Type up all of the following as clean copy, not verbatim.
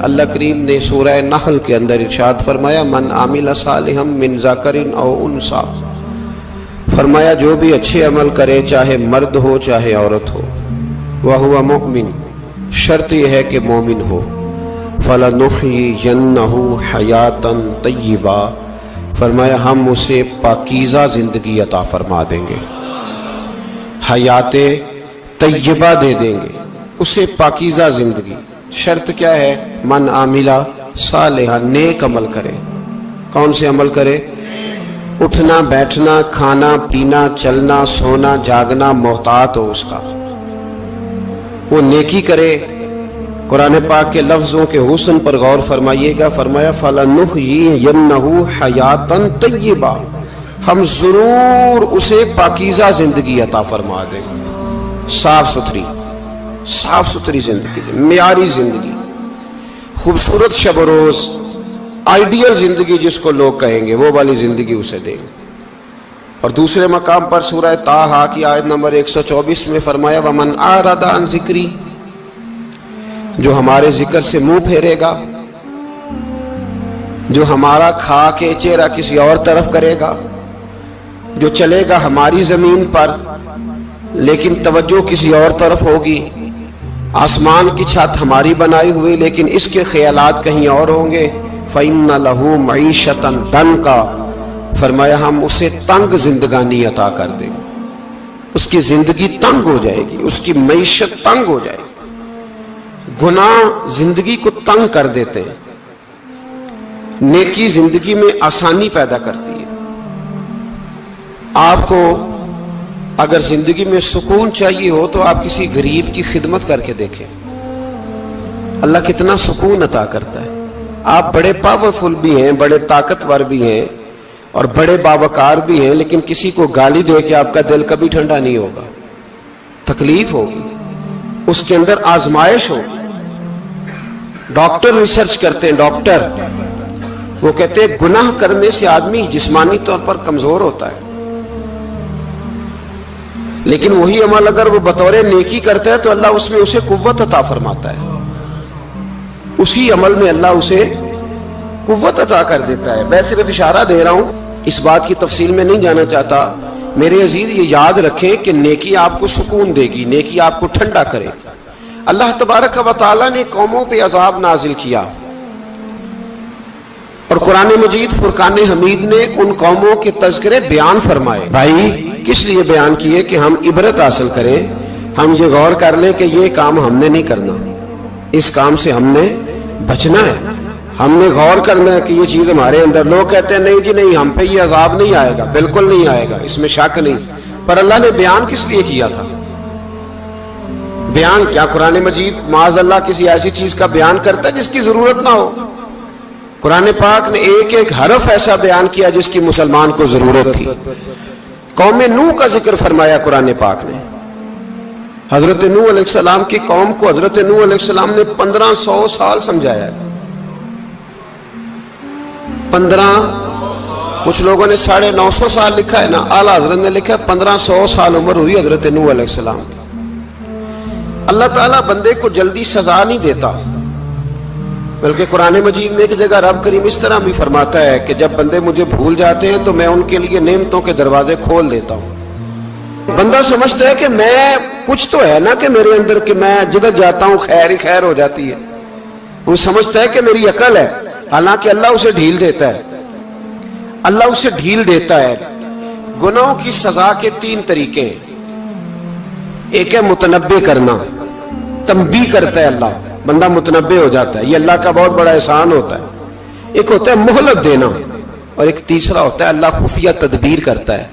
اللہ کریم نے سورہ نحل کے اندر ارشاد فرمایا من عامل صالحا من ذکر او انثی، فرمایا جو بھی اچھے عمل کرے چاہے مرد ہو چاہے عورت ہو، وہو مؤمن، شرط یہ ہے کہ مومن ہو، فَلَنُحْيِيَنَّهُ حَيَاةً طَيِّبَةً، فرمایا ہم اسے پاکیزہ زندگی عطا فرما دیں گے، حیات طیبہ دے دیں گے اسے، پاکیزہ زندگی۔ شرط کیا ہے؟ من عاملہ صالحا، نیک عمل کرے۔ کون سے عمل کرے؟ اٹھنا بیٹھنا کھانا پینا چلنا سونا جاگنا محتاط ہو اس کا، وہ نیکی کرے۔ قرآن پاک کے لفظوں کے حسن پر غور فرمائیے گا، فرمایا فَلَنُحْيِيَنَّهُ حَيَاةً طَيِّبَةً، ہم ضرور اسے پاکیزہ زندگی عطا فرما دیں گے، صاف ستھری زندگی، معیاری زندگی، خوبصورت شب و روز، آئیڈیل زندگی جس کو لوگ کہیں گے، وہ والی زندگی اسے دیں گے۔ اور دوسرے مقام پر سورہ طٰہٰ کی آیت نمبر 124 میں فرمایا وَمَنْ أَعْرَضَ عَنْ ذِكْرِی، جو ہمارے ذکر سے منہ پھیرے گا، جو ہمارا کھا کے چہرہ کسی اور طرف کرے گا، جو چلے گا ہماری زمین پر لیکن توجہ کسی اور طرف ہوگی، آسمان کی چھت ہماری بنائی ہوئی لیکن اس کے خیالات کہیں اور ہوں گے، فَإِنَّ لَهُ مَعِيشَةً ضَنْكًا، فرمایا ہم اسے تنگ زندگانی عطا کر دیں گے، اس کی زندگی تنگ ہو جائے گی، اس کی معیشت تنگ ہو جائے گی۔ گناہ زندگی کو تنگ کر دیتے ہیں، نیکی زندگی میں آسانی پیدا کرتی ہے۔ آپ کو اگر زندگی میں سکون چاہیے ہو تو آپ کسی غریب کی خدمت کر کے دیکھیں، اللہ کتنا سکون عطا کرتا ہے۔ آپ بڑے پاورفل بھی ہیں، بڑے طاقتور بھی ہیں اور بڑے باوقار بھی ہیں، لیکن کسی کو گالی دے کے آپ کا دل کبھی ٹھنڈا نہیں ہوگا، تکلیف ہوگی، اس کے اندر آزمائش ہوگی۔ ڈاکٹر ریسرچ کرتے ہیں، ڈاکٹر وہ کہتے ہیں گناہ کرنے سے آدمی جسمانی طور پر کمزور ہوتا ہے، لیکن وہی عمل اگر وہ بطور نیکی کرتا ہے تو اللہ اس میں اسے قوت عطا فرماتا ہے، اسی عمل میں اللہ اسے قوت عطا کر دیتا ہے۔ میں صرف اشارہ دے رہا ہوں، اس بات کی تفصیل میں نہیں جانا چاہتا۔ میرے عزیز یہ یاد رکھیں کہ نیکی آپ کو سکون دے گی، نیکی آپ کو ٹھنڈا کرے گی۔ اللہ تبارک و تعالیٰ نے قوموں پہ عذاب نازل کیا اور قرآن مجید فرقان حمید نے ان قوموں کے تذکرے بیان فرمائے۔ بھائی کس لیے بیان کیے؟ کہ ہم عبرت حاصل کریں، ہم یہ غور کر لیں کہ یہ کام ہم نے نہیں کرنا، اس کام سے ہم نے بچنا ہے، ہم نے غور کرنا ہے کہ یہ چیز ہمارے اندر۔ لوگ کہتے ہیں نہیں جی نہیں، ہم پہ یہ عذاب نہیں آئے گا، بالکل نہیں آئے گا، اس میں شک نہیں۔ پر اللہ نے بیان کس لیے کیا تھا؟ بیان کیا قرآن مجید معاذ اللہ کسی ایسی چیز کا بیان کرتا ہے جس کی ضرورت نہ ہو؟ قرآن پاک نے ایک ایک حرف ایسا بیان کیا جس کی مسلمان کو ضرورت تھی۔ قوم نوح کا ذکر فرمایا قرآن پاک نے، حضرت نوح علیہ السلام کی قوم کو حضرت نوح علیہ السلام نے 1500 سال سمجھایا ہے، کچھ لوگوں نے 950 سال لکھا ہے نا، اعلیٰ حضرت نے لکھا 1500 سال عمر ہوئی حضرت نوح علیہ السلام کی۔ اللہ تعالیٰ بندے کو جلدی سزا نہیں دیتا، بلکہ قرآن مجید میں ایک جگہ رب کریم اس طرح بھی فرماتا ہے کہ جب بندے مجھے بھول جاتے ہیں تو میں ان کے لیے نعمتوں کے دروازے کھول دیتا ہوں۔ بندہ سمجھتا ہے کہ میں کچھ تو ہے نا کہ میرے اندر کہ میں جدھر جاتا ہوں خیر ہی خیر ہو جاتی ہے، وہ سمجھتا ہے کہ میری عقل ہے، حالانکہ اللہ اسے ڈھیل دیتا ہے، اللہ اسے ڈھیل دیتا ہے۔ گناہوں کی سزا کے 3 طریقے ہیں، ایک ہے متنبہ کرنا، تنبیہ کرتا ہے اللہ، بندہ متنبہ ہو جاتا ہے، یہ اللہ کا بہت بڑا احسان ہوتا ہے۔ ایک ہوتا ہے مہلت دینا، اور ایک تیسرا ہوتا ہے اللہ خفیہ تدبیر کرتا ہے۔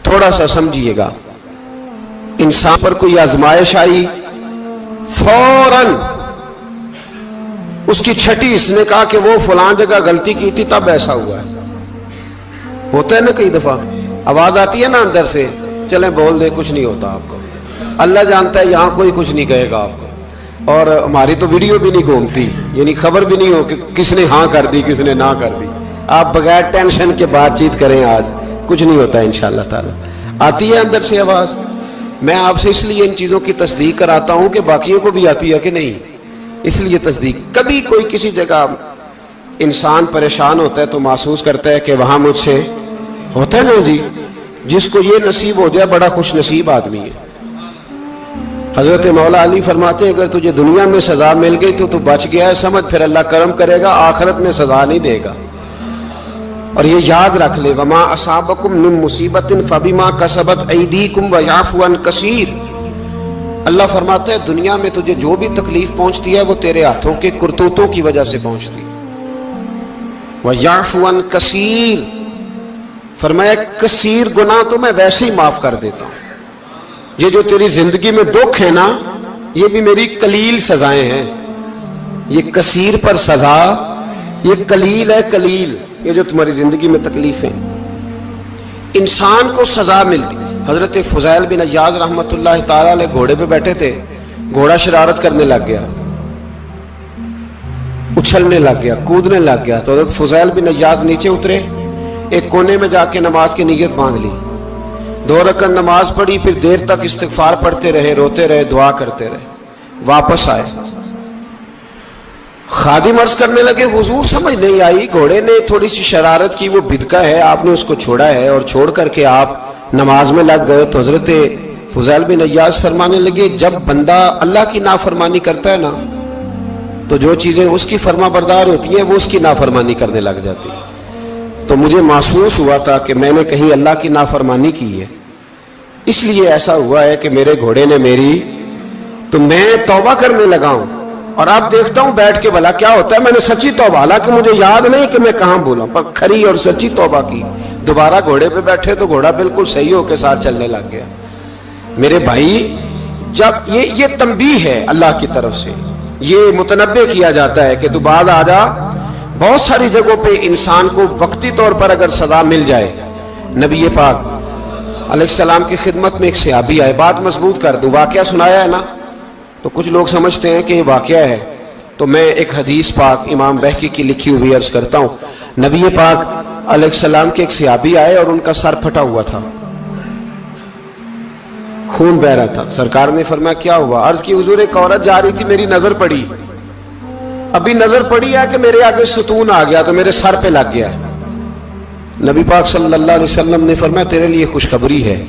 تھوڑا سا سمجھیے گا، انسان پر کوئی آزمائش آئی، فوراً اس کی چھٹی اس نے کہا کہ وہ فلان جگہ غلطی کی تھی تب ایسا ہوا ہے۔ ہوتا ہے نا کئی دفعہ آواز آتی ہے نا اندر سے، چلیں بول دیں کچھ نہیں ہوتا آپ کو، اللہ جانتا ہے یہاں کوئی کچھ نہیں کہے گا آپ کو، اور ہماری تو ویڈیو بھی نہیں گھومتی، یعنی خبر بھی نہیں ہو کہ کس نے ہاں کر دی کس نے نہ کر دی۔ آپ بغیر ٹینشن کے بات چیت کریں، آج کچھ نہیں ہوتا انشاءاللہ تعالی۔ آتی ہے اندر سے آواز، میں آپ سے اس لیے ان چیزوں کی تصدیق کراتا ہوں کہ باقیوں کو بھی آتی ہے کہ نہیں۔ اس لیے تصدیق. کبھی کوئی کسی جگہ انسان پریشان ہوتا ہے تو محسوس کرتا ہے کہ وہاں مجھ سے ہوتا ہے نا جی. جس کو یہ نصیب ہو جائے بڑا خوش نصیب آدمی ہے. حضرت مولا علی فرماتے ہیں اگر تجھے دنیا میں سزا مل گئی تو بچ گیا ہے سمجھ, پھر اللہ کرم کرے گا, آخرت میں سزا نہیں دے گا. اور یہ یاد رکھ لے, وما اصابکم من مصیبت فبما کسبت ایدیکم ویعفو عن کثیر. اللہ فرماتا ہے دنیا میں تجھے جو بھی تکلیف پہنچتی ہے وہ تیرے ہاتھوں کے کرتوتوں کی وجہ سے پہنچتی ہے. ویعفو عن کثیر, فرمایا کثیر گناہ تو میں ویسے ہی معاف کر دیتا ہوں. یہ جو تیری زندگی میں دکھ ہے نا, یہ بھی میری قلیل سزائیں ہیں. یہ کثیر پر سزا, یہ قلیل ہے قلیل. یہ جو تمہاری زندگی میں تکلیف ہیں, انسان کو سزا ملتی. حضرت فضیل بن عیاض رحمت اللہ تعالی علیہ گھوڑے پہ بیٹھے تھے, گھوڑا شرارت کرنے لگ گیا, اچھلنے لگ گیا, کودنے لگ گیا. تو حضرت فضیل بن عیاض نیچے اترے, ایک کونے میں جا کے نماز کی نیت باندھ لی, 2 رکعت نماز پڑھی, پھر دیر تک استغفار پڑھتے رہے, روتے رہے, دعا کرتے رہے. واپس آئے, خادم عرض کرنے لگے حضور سمجھ نہیں آئی, گھوڑے نے تھوڑی سی شرارت کی, وہ بدکا ہے, آپ نے اس کو چھوڑا ہے اور چھوڑ کر کے آپ نماز میں لگ گئے. تو حضرت فضیل بن عیاض فرمانے لگے جب بندہ اللہ کی نافرمانی کرتا ہے نا تو جو چیزیں اس کی فرما بردار ہوتی ہیں وہ اس کی نافرمانی کرنے لگ جاتی. تو مجھے محسوس ہوا تھا کہ میں نے کہیں اللہ کی نافرمانی کی ہے, اس لیے ایسا ہوا ہے کہ میرے گھوڑے نے میری, تو میں توبہ کرنے لگا ہوں. اور اب دیکھتا ہوں بیٹھ کے بھلا کیا ہوتا ہے. میں نے سچی توبہ, حالانکہ مجھے یاد نہیں کہ میں کہاں بولا, پر کھری اور سچی توبہ کی. دوبارہ گھوڑے پہ بیٹھے تو گھوڑا بالکل صحیح ہو کے ساتھ چلنے لگ گیا. میرے بھائی جب یہ تنبیہ ہے اللہ کی طرف سے, یہ متنبہ کیا جاتا ہے کہ تو بعد آ جا. بہت ساری جگہوں پہ انسان کو وقتی طور پر اگر سزا مل جائے, نبی پاک علیہ السلام کی خدمت میں ایک صحابی آئے, بات مضبوط کر دوں, واقعہ سنایا ہے نا تو کچھ لوگ سمجھتے ہیں کہ یہ واقعہ ہے, تو میں ایک حدیث پاک امام بہقی کی لکھی ہوئی عرض کرتا ہوں. نبی پاک علیہ السلام کے ایک صحابی آئے اور ان کا سر پھٹا ہوا تھا, خون بہ رہا تھا. سرکار نے فرمایا کیا ہوا؟ عرض کی حضور ایک عورت جا رہی تھی, میری نظر پڑی, ابھی نظر پڑی ہے کہ میرے آگے ستون آ گیا تو میرے سر پہ لگ گیا. نبی پاک صلی اللہ علیہ وسلم نے فرمایا تیرے لیے خوشخبری ہے,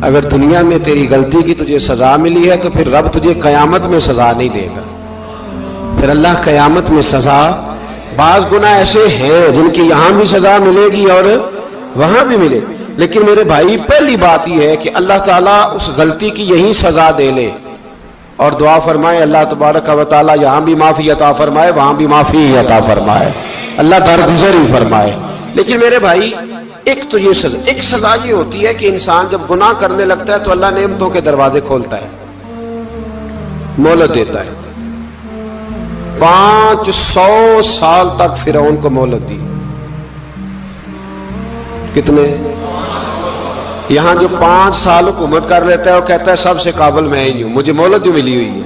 اگر دنیا میں تیری غلطی کی تجھے سزا ملی ہے تو پھر رب تجھے قیامت میں سزا نہیں دے گا. پھر اللہ قیامت میں سزا, بعض گناہ ایسے ہیں جن کی یہاں بھی سزا ملے گی اور وہاں بھی ملے, لیکن میرے بھائی پہلی بات یہ ہے کہ اللہ تعالیٰ اس غلطی کی یہی سزا دے لے, اور دعا فرمائے اللہ تبارک و تعالیٰ یہاں بھی معافی عطا فرمائے, وہاں بھی معافی عطا فرمائے, اللہ درگزر ہی فرمائے. لیکن میرے بھائی ایک تو یہ سزا, ایک سزا یہ ہوتی ہے کہ انسان جب گناہ کرنے لگتا ہے تو اللہ نعمتوں کے دروازے کھولتا ہے, مہلت دیتا ہے. 500 سال تک فرعون کو مہلت دی. کتنے؟ یہاں جو 5 سال حکومت کر لیتا ہے وہ کہتا ہے سب سے قابل میں ہی ہوں, مجھے مہلت جو ملی ہوئی ہے.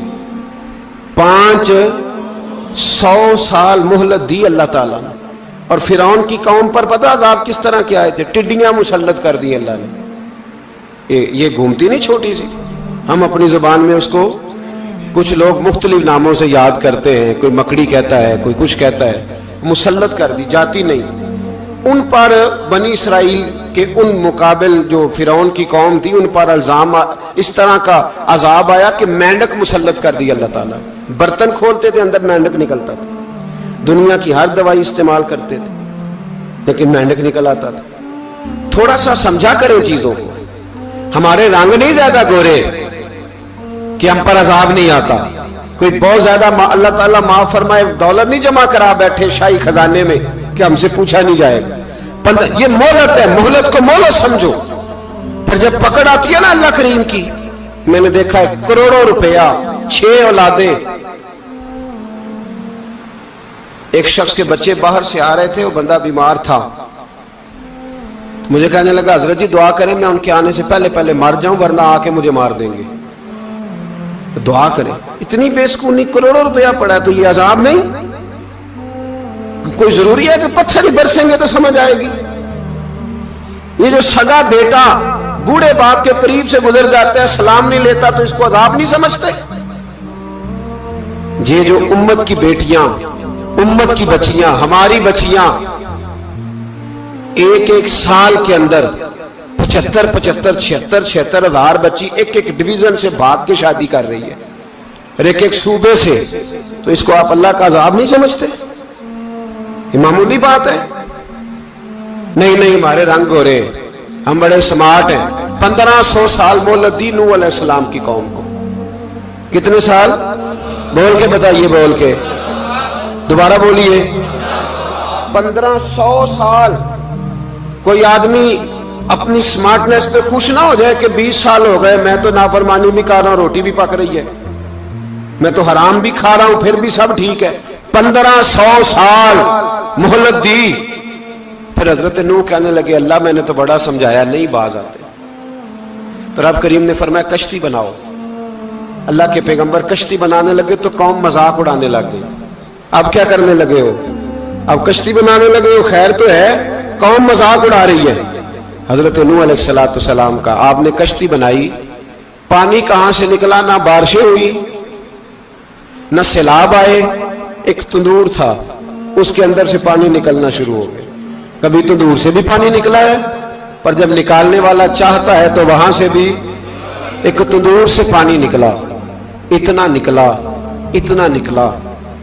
500 سال مہلت دی اللہ تعالیٰ نے. اور فرعون کی قوم پر پتہ عذاب کس طرح کے آئے تھے؟ ٹڈیاں مسلط کر دی اللہ نے. یہ گھومتی نہیں چھوٹی سی, ہم اپنی زبان میں اس کو کچھ لوگ مختلف ناموں سے یاد کرتے ہیں, کوئی مکڑی کہتا ہے, کوئی کچھ کہتا ہے. مسلط کر دی, جاتی نہیں. ان پر بنی اسرائیل کے ان مقابل جو فرعون کی قوم تھی ان پر الزام اس طرح کا عذاب آیا کہ مینڈک مسلط کر دی اللہ تعالیٰ. برتن کھولتے تھے اندر مینڈک نکلتا تھا, دنیا کی ہر دوائی استعمال کرتے تھے لیکن مینڈک نکل آتا تھا. تھوڑا سا سمجھا کریں چیزوں کو. ہمارے رنگ نہیں زیادہ گورے کہ ہم پر عذاب نہیں آتا. کوئی بہت زیادہ اللہ تعالیٰ معاف فرمائے دولت نہیں جمع کرا بیٹھے شاہی خزانے میں کہ ہم سے پوچھا نہیں جائے گا. یہ مہلت ہے, مہلت کو مہلت سمجھو. پھر جب پکڑ آتی ہے نا اللہ کریم کی, میں نے دیکھا ہے کروڑوں روپیہ, 6 اولادیں. ایک شخص کے بچے باہر سے آ رہے تھے, وہ بندہ بیمار تھا. مجھے کہنے لگا حضرت جی دعا کریں میں ان کے آنے سے پہلے مر جاؤں ورنہ آ کے مجھے مار دیں گے. دعا کریں. اتنی بے سکونی, کروڑوں روپیہ پڑا ہے تو یہ عذاب نہیں؟ کوئی ضروری ہے کہ پتھر ہی برسیں گے تو سمجھ آئے گی؟ یہ جو سگا بیٹا بوڑھے باپ کے قریب سے گزر جاتا ہے, سلام نہیں لیتا تو اس کو عذاب نہیں سمجھتے؟ یہ جو امت کی بیٹیاں، امت کی بچیاں، ہماری بچیاں ایک ایک سال کے اندر 75,000 ہزار بچی ایک ایک ڈویژن سے بھاگ کے شادی کر رہی ہے، اور ایک ایک صوبے سے، تو اس کو آپ اللہ کا عذاب نہیں سمجھتے؟ یہ معمولی بات ہے؟ نہیں ہمارے رنگ ہو رہے، ہم بڑے سمارٹ ہیں۔ 1500 سال مہلت دی نوح علیہ السلام کی قوم کو۔ کتنے سال؟ بول کے بتائیے، بول کے دوبارہ بولیے۔ 1500 سال۔ کوئی آدمی اپنی سمارٹنس پہ خوش نہ ہو جائے کہ 20 سال ہو گئے، میں تو نافرمانی بھی کر رہا ہوں، روٹی بھی پک رہی ہے، میں تو حرام بھی کھا رہا ہوں، پھر بھی سب ٹھیک ہے۔ 1500 سال مہلت دی۔ پھر حضرت نوح کہنے لگے اللہ میں نے تو بڑا سمجھایا، نہیں باز آتے۔ تو رب کریم نے فرمایا کشتی بناؤ۔ اللہ کے پیغمبر کشتی بنانے لگے تو قوم مذاق اڑانے لگ گئی۔ اب کیا کرنے لگے ہو؟ اب کشتی بنانے لگے ہو، خیر تو ہے، قوم مذاق اڑا رہی ہے۔ حضرت نوح علیہ السلام کا آپ نے کشتی بنائی، پانی کہاں سے نکلا؟ نہ بارشیں ہوئی، نہ سیلاب آئے، ایک تندور تھا، اس کے اندر سے پانی نکلنا شروع ہو گیا۔ کبھی تندور سے بھی پانی نکلا ہے، پر جب نکالنے والا چاہتا ہے تو وہاں سے بھی ایک تندور سے پانی نکلا۔ اتنا نکلا، اتنا نکلا،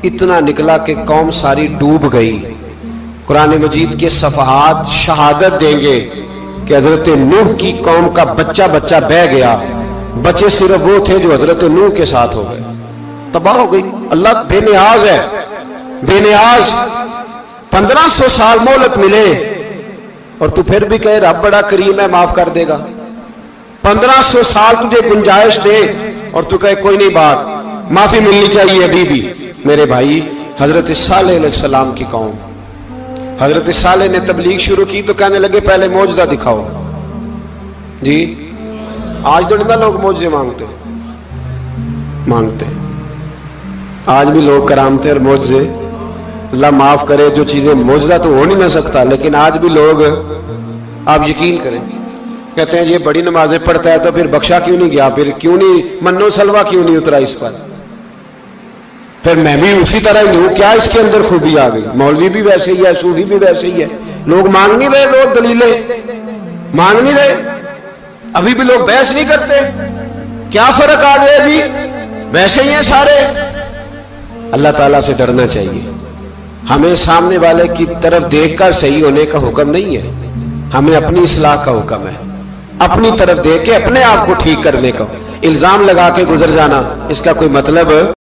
اتنا نکلا کہ قوم ساری ڈوب گئی۔ قرآن مجید کے صفحات شہادت دیں گے کہ حضرت نوح کی قوم کا بچہ بہ گیا، بچے صرف وہ تھے جو حضرت نوح کے ساتھ ہو گئے، تباہ ہو گئی۔ اللہ بے نیاز ہے، بے نیاز۔ 1500 سال مہلت ملے اور تو پھر بھی کہے رب بڑا کریم ہے، معاف کر دے گا۔ 1500 سال تجھے گنجائش دے اور تو کہے کوئی نہیں، بات معافی ملنی چاہیے ابھی بھی۔ میرے بھائی، حضرت صالح علیہ السلام کی قوم، حضرت صالح نے تبلیغ شروع کی تو کہنے لگے پہلے معجزہ دکھاؤ۔ جی آج تو نہیں لوگ معجزے مانگتے، آج بھی لوگ کرامتے اور معجزے، اللہ معاف کرے، جو چیزیں معجزہ تو ہو نہیں نہ سکتا، لیکن آج بھی لوگ، آپ یقین کریں، کہتے ہیں یہ بڑی نمازیں پڑھتا ہے تو پھر بخشا کیوں نہیں گیا، پھر کیوں نہیں منو سلوا کیوں نہیں اترا اس پر، پھر میں بھی اسی طرح ہی ہوں، کیا اس کے اندر خوبی آ گئی؟ مولوی بھی ویسے ہی ہے، صوفی بھی ویسے ہی ہے، لوگ مانگ نہیں رہے، لوگ دلیلیں مانگ نہیں رہے، ابھی بھی لوگ بحث نہیں کرتے، کیا فرق آ گیا جی؟ ویسے ہی ہیں سارے۔ اللہ تعالیٰ سے ڈرنا چاہیے، ہمیں سامنے والے کی طرف دیکھ کر صحیح ہونے کا حکم نہیں ہے، ہمیں اپنی اصلاح کا حکم ہے، اپنی طرف دیکھ کے اپنے آپ کو ٹھیک کرنے کا۔ الزام لگا کے گزر جانا، اس کا کوئی مطلب